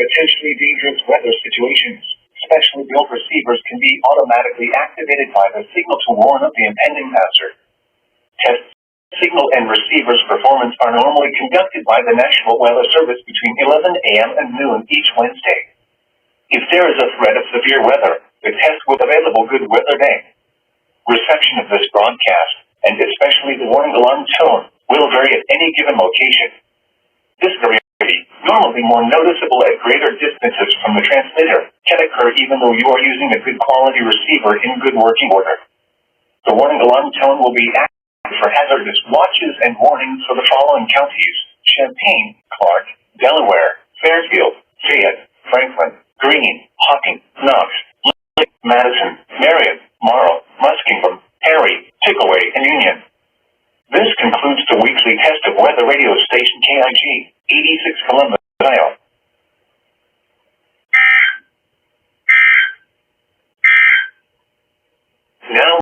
potentially dangerous weather situations. Specially built receivers can be automatically activated by the signal to warn of the impending hazard. Test signal and receivers performance are normally conducted by the National Weather Service between 11 a.m. and noon each Wednesday. If there is a threat of severe weather, the test with available good weather day. Reception of this broadcast, and especially the warning alarm tone, will vary at any given location. This variability, normally more noticeable at greater distances from the transmitter, can occur even though you are using a good quality receiver in good working order. The warning alarm tone will be active for hazardous watches and warnings for the following counties: Champaign, Clark, Delaware, Fairfield, Fayette, Franklin, Greene, Hocking, Knox, Lake, Madison, Marion, Morrow, Muskingum, Perry, Pickaway, and Union. This concludes the weekly test of weather radio station KIG86 Columbus, Ohio. Now